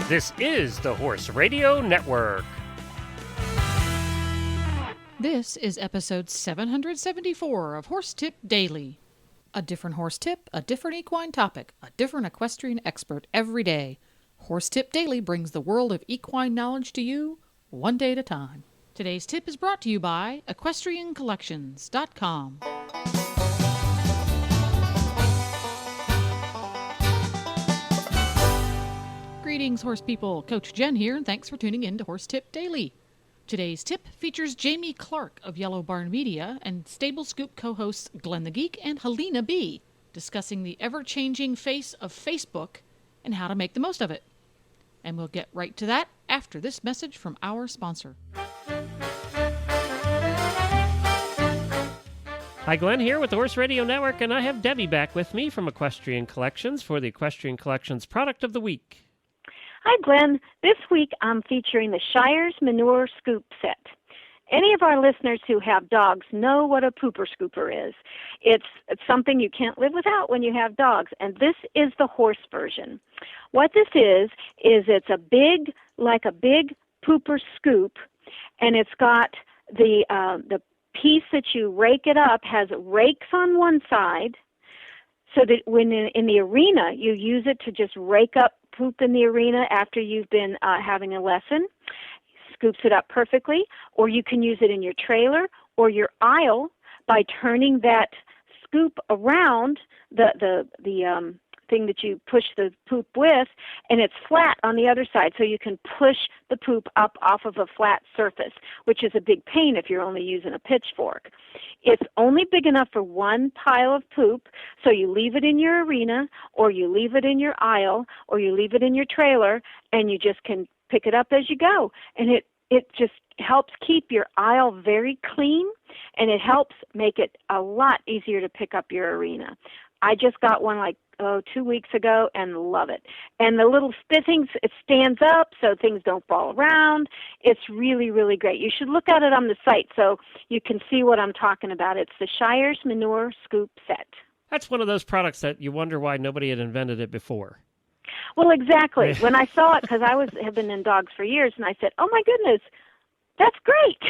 This is the Horse Radio Network. This is episode 774 of Horse Tip Daily. A different horse tip, a different equine topic, a different equestrian expert every day. Horse Tip Daily brings the world of equine knowledge to you, one day at a time. Today's tip is brought to you by EquestrianCollections.com. Greetings, horse people. Coach Jen here, and thanks for tuning in to Horse Tip Daily. Today's tip features Jamie Clark of Yellow Barn Media and Stable Scoop co-hosts Glenn the Geek and Helena B, discussing the ever-changing face of Facebook and how to make the most of it. And we'll get right to that after this message from our sponsor. Hi, Glenn here with the Horse Radio Network, and I have Debbie back with me from Equestrian Collections for the Equestrian Collections Product of the Week. Hi, Glenn. This week I'm featuring the Shires Manure Scoop Set. Any of our listeners who have dogs know what a pooper scooper is. It's something you can't live without when you have dogs, and this is the horse version. What this is it's a big pooper scoop, and it's got the piece that you rake it up has rakes on one side, so that when in the arena you use it to just rake up poop in the arena after you've been having a lesson. Scoops it up perfectly. Or you can use it in your trailer or your aisle by turning that scoop around the thing that you push the poop with, and it's flat on the other side, so you can push the poop up off of a flat surface, which is a big pain if you're only using a pitchfork. It's only big enough for one pile of poop, so you leave it in your arena, or you leave it in your aisle, or you leave it in your trailer, and you just can pick it up as you go. And it just helps keep your aisle very clean, and it helps make it a lot easier to pick up your arena. I just got one 2 weeks ago and love it. And the little things, it stands up so things don't fall around. It's really, really great. You should look at it on the site so you can see what I'm talking about. It's the Shires Manure Scoop Set. That's one of those products that you wonder why nobody had invented it before. Well, exactly. When I saw it, because I have been in dogs for years, and I said, oh my goodness, that's great.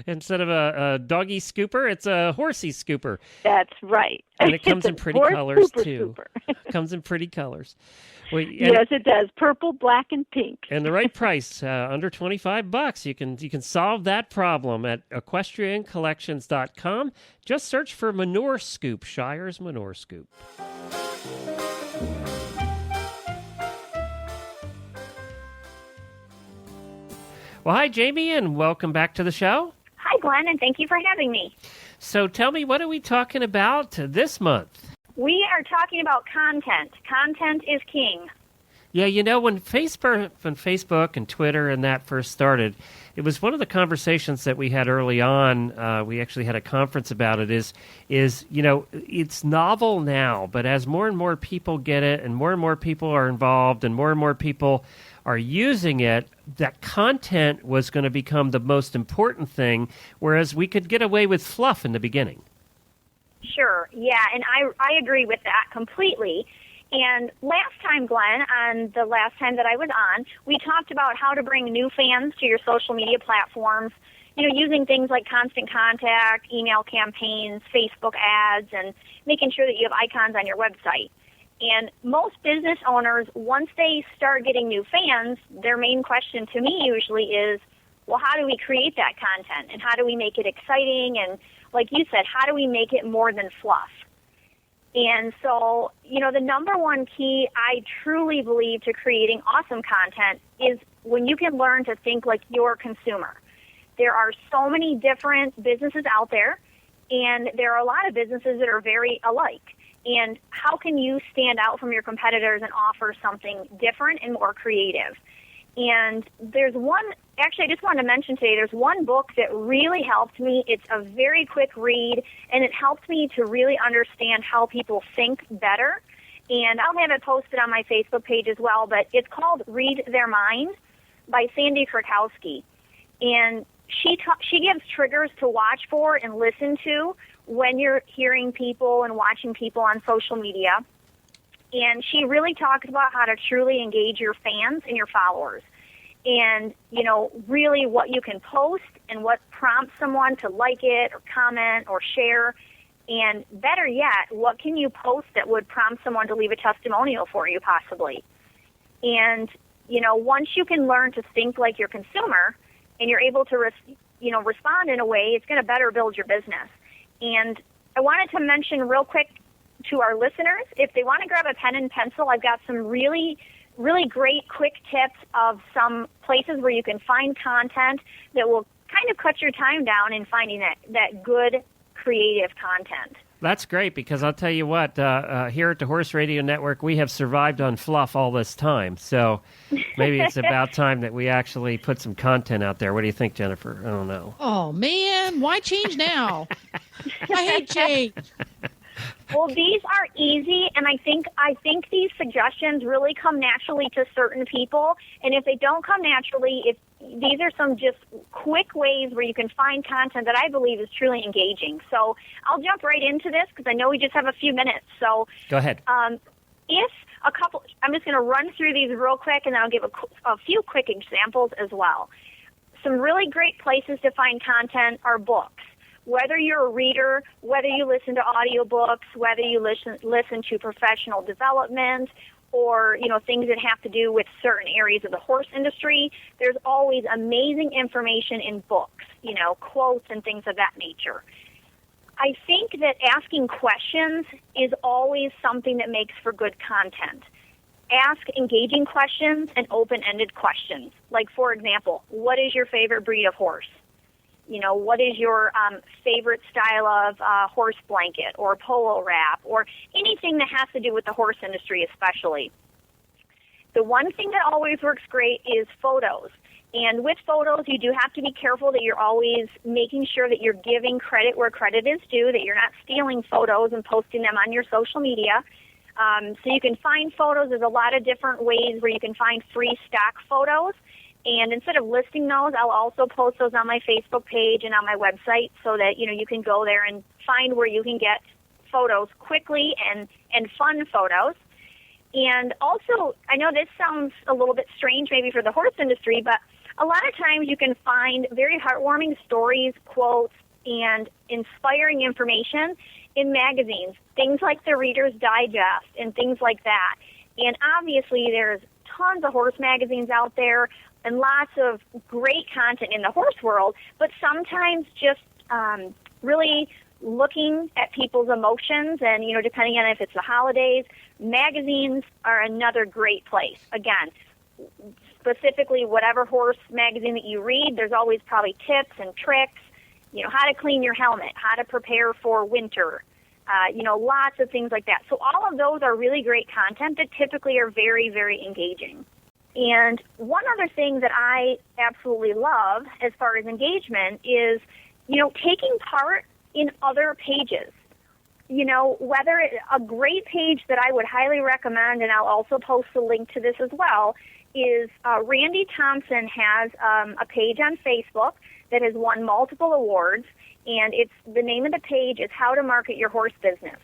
Instead of a doggy scooper, it's a horsey scooper. That's right. And it comes in pretty colors, too. Scooper. Comes in pretty colors. Well, yes, it does. Purple, black, and pink. And the right price, under $25. You can solve that problem at EquestrianCollections.com. Just search for Manure Scoop, Shires Manure Scoop. Well, hi, Jamie, and welcome back to the show. Hi, Glenn, and thank you for having me. So tell me, what are we talking about this month? We are talking about content. Content is king. Yeah, when Facebook and Twitter and that first started, it was one of the conversations that we had early on. We actually had a conference about it. Is it's novel now, but as more and more people get it, and more people are involved, and more people are using it, that content was going to become the most important thing, whereas we could get away with fluff in the beginning. Sure, yeah, and I agree with that completely. And last time, Glenn, on the last time that I was on, we talked about how to bring new fans to your social media platforms, using things like Constant Contact, email campaigns, Facebook ads, and making sure that you have icons on your website. And most business owners, once they start getting new fans, their main question to me usually is, well, how do we create that content? And how do we make it exciting? And like you said, how do we make it more than fluff? And so, the number one key I truly believe to creating awesome content is when you can learn to think like your consumer. There are so many different businesses out there, and there are a lot of businesses that are very alike. And how can you stand out from your competitors and offer something different and more creative? And I just wanted to mention today, there's one book that really helped me. It's a very quick read, and it helped me to really understand how people think better. And I'll have it posted on my Facebook page as well, but it's called Read Their Mind by Sandy Krakowski. And she gives triggers to watch for and listen to when you're hearing people and watching people on social media. And she really talks about how to truly engage your fans and your followers. And, really what you can post and what prompts someone to like it or comment or share. And better yet, what can you post that would prompt someone to leave a testimonial for you possibly? And, once you can learn to think like your consumer and you're able to, respond in a way, it's going to better build your business. And I wanted to mention real quick to our listeners, if they want to grab a pen and pencil, I've got some really great quick tips of some places where you can find content that will kind of cut your time down in finding that good creative content. That's great, because I'll tell you what, here at the Horse Radio Network, we have survived on fluff all this time. So maybe it's about time that we actually put some content out there. What do you think, Jennifer? I don't know. Oh, man, why change now? I hate change. Well, these are easy, and I think these suggestions really come naturally to certain people. And if they don't come naturally, these are some just quick ways where you can find content that I believe is truly engaging. So I'll jump right into this because I know we just have a few minutes. So go ahead. I'm just going to run through these real quick, and then I'll give a few quick examples as well. Some really great places to find content are books. Whether you're a reader, whether you listen to audiobooks, whether you listen to professional development, or things that have to do with certain areas of the horse industry, there's always amazing information in books, quotes and things of that nature. I think that asking questions is always something that makes for good content. Ask engaging questions and open-ended questions. Like, for example, what is your favorite breed of horse? What is your favorite style of horse blanket or polo wrap or anything that has to do with the horse industry especially. The one thing that always works great is photos. And with photos, you do have to be careful that you're always making sure that you're giving credit where credit is due, that you're not stealing photos and posting them on your social media. So you can find photos. There's a lot of different ways where you can find free stock photos. And instead of listing those, I'll also post those on my Facebook page and on my website so that, you can go there and find where you can get photos quickly and fun photos. And also, I know this sounds a little bit strange maybe for the horse industry, but a lot of times you can find very heartwarming stories, quotes, and inspiring information in magazines, things like the Reader's Digest and things like that. And obviously there's tons of horse magazines out there and lots of great content in the horse world, but sometimes just really looking at people's emotions and, depending on if it's the holidays, magazines are another great place. Again, specifically whatever horse magazine that you read, there's always probably tips and tricks, how to clean your helmet, how to prepare for winter, lots of things like that. So all of those are really great content that typically are very, very engaging. And one other thing that I absolutely love as far as engagement is, taking part in other pages. Whether a great page that I would highly recommend, and I'll also post a link to this as well, is Randy Thompson has a page on Facebook that has won multiple awards, and the name of the page is How to Market Your Horse Business.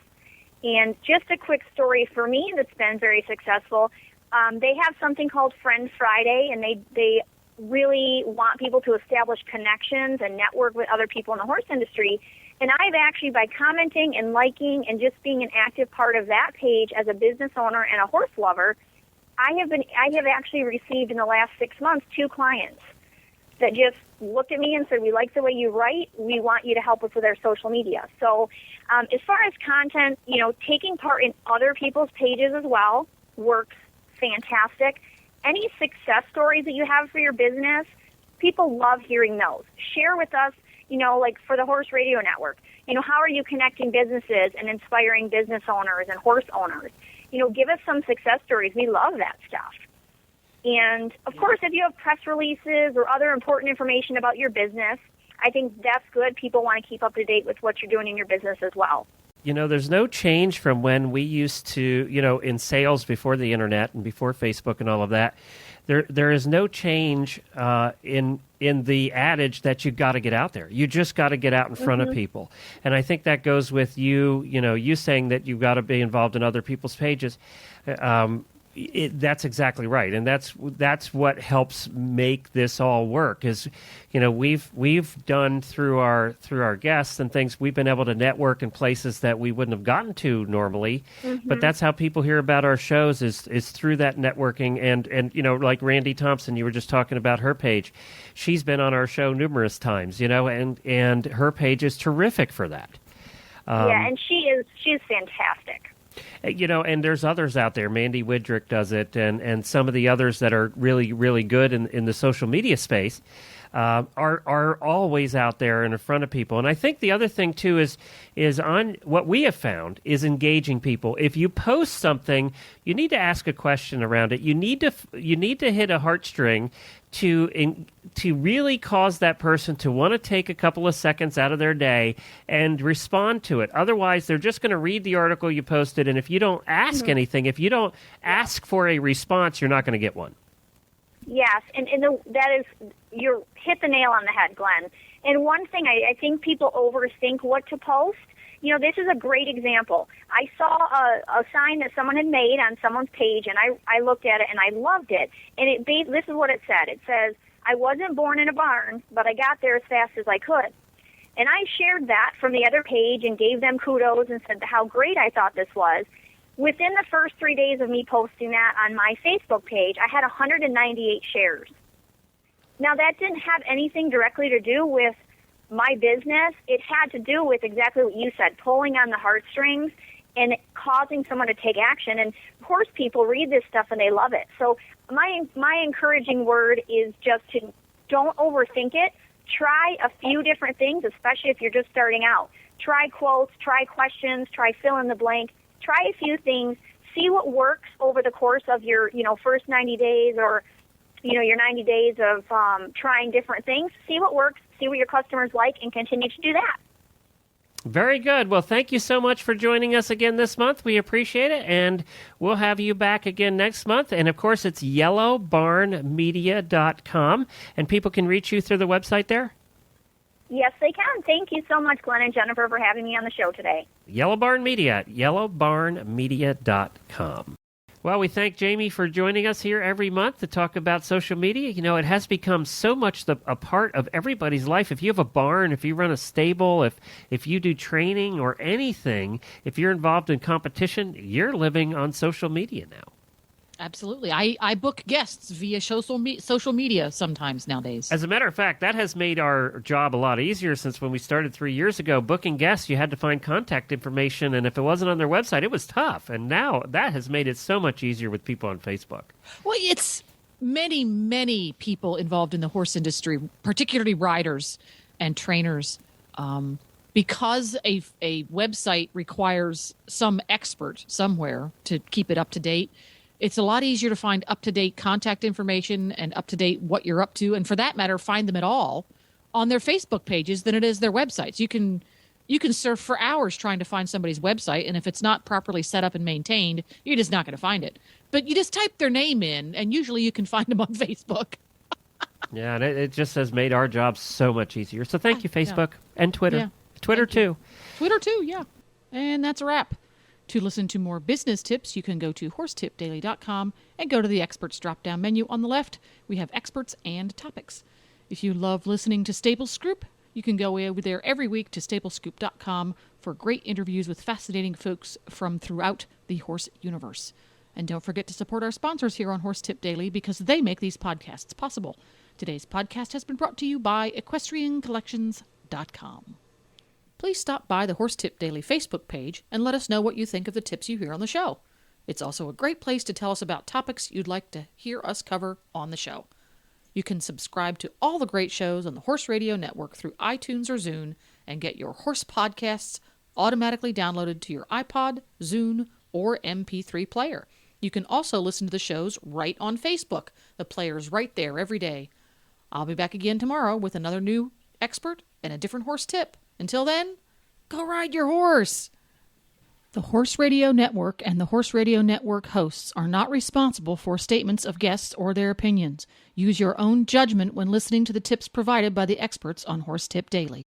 And just a quick story for me that's been very successful. They have something called Friend Friday, and they really want people to establish connections and network with other people in the horse industry. And I've actually, by commenting and liking and just being an active part of that page as a business owner and a horse lover, I have actually received in the last 6 months 2 clients that just looked at me and said, we like the way you write. We want you to help us with our social media. So as far as content, taking part in other people's pages as well works fantastic. Any success stories that you have for your business, people love hearing those. Share with us, like for the Horse Radio Network, how are you connecting businesses and inspiring business owners and horse owners? Give us some success stories. We love that stuff. And, of course, if you have press releases or other important information about your business, I think that's good. People want to keep up to date with what you're doing in your business as well. there's no change from when we used to, in sales before the internet and before Facebook and all of that. There is no change in the adage that you got to get out there. You just got to get out in front of people. And I think that goes with you saying that you've got to be involved in other people's pages. That's exactly right, and that's what helps make this all work. Is we've done through our guests and things, we've been able to network in places that we wouldn't have gotten to normally. But that's how people hear about our shows is through that networking. And like Randy Thompson, you were just talking about her page. She's been on our show numerous times, and her page is terrific for that. And she's fantastic. And there's others out there. Mandy Widrick does it, and some of the others that are really, really good in the social media space are always out there and in front of people. And I think the other thing too is on what we have found is engaging people. If you post something, you need to ask a question around it. You need to hit a heartstring to really cause that person to want to take a couple of seconds out of their day and respond to it. Otherwise, they're just going to read the article you posted, and if you don't ask anything, if you don't ask for a response, you're not going to get one. Yes, and that is, you hit the nail on the head, Glenn. And one thing, I think people overthink what to post. This is a great example. I saw a sign that someone had made on someone's page, and I looked at it, and I loved it. And this is what it said. It says, "I wasn't born in a barn, but I got there as fast as I could." And I shared that from the other page and gave them kudos and said how great I thought this was. Within the first 3 days of me posting that on my Facebook page, I had 198 shares. Now, that didn't have anything directly to do with my business. It had to do with exactly what you said, pulling on the heartstrings and causing someone to take action. And of course, people read this stuff and they love it. So my encouraging word is just to don't overthink it. Try a few different things, especially if you're just starting out. Try quotes, try questions, try fill in the blank. Try a few things. See what works over the course of your first 90 days or your 90 days of trying different things. See what works, see what your customers like, and continue to do that. Very good. Well, thank you so much for joining us again this month. We appreciate it, and we'll have you back again next month. And, of course, it's yellowbarnmedia.com, and people can reach you through the website there? Yes, they can. Thank you so much, Glenn and Jennifer, for having me on the show today. Yellow Barn Media at yellowbarnmedia.com. Well, we thank Jamie for joining us here every month to talk about social media. It has become so much a part of everybody's life. If you have a barn, if you run a stable, if you do training or anything, if you're involved in competition, you're living on social media now. Absolutely. I book guests via social media sometimes nowadays. As a matter of fact, that has made our job a lot easier since when we started 3 years ago. Booking guests, you had to find contact information, and if it wasn't on their website, it was tough. And now that has made it so much easier with people on Facebook. Well, it's many, many people involved in the horse industry, particularly riders and trainers. Because a website requires some expert somewhere to keep it up to date, it's a lot surf to find up-to-date contact information and up-to-date what you're up to, and for that matter, find them at all on their Facebook pages than it is their websites. You can surf for hours trying to find somebody's website, and if it's not properly set up and maintained, you're just not going to find it. But you just type their name in, and usually you can find them on Facebook. Yeah, and it just has made our job so much easier. So thank you, Facebook and Twitter. Yeah. Twitter, too. Twitter, too, yeah. And that's a wrap. To listen to more business tips, you can go to horsetipdaily.com and go to the experts drop-down menu on the left. We have experts and topics. If you love listening to Stable Scoop, you can go over there every week to stablescoop.com for great interviews with fascinating folks from throughout the horse universe. And don't forget to support our sponsors here on Horse Tip Daily because they make these podcasts possible. Today's podcast has been brought to you by EquestrianCollections.com. Please stop by the Horse Tip Daily Facebook page and let us know what you think of the tips you hear on the show. It's also a great place to tell us about topics you'd like to hear us cover on the show. You can subscribe to all the great shows on the Horse Radio Network through iTunes or Zune and get your horse podcasts automatically downloaded to your iPod, Zune, or MP3 player. You can also listen to the shows right on Facebook. The player's right there every day. I'll be back again tomorrow with another new expert and a different horse tip. Until then, go ride your horse. The Horse Radio Network and the Horse Radio Network hosts are not responsible for statements of guests or their opinions. Use your own judgment when listening to the tips provided by the experts on Horse Tip Daily.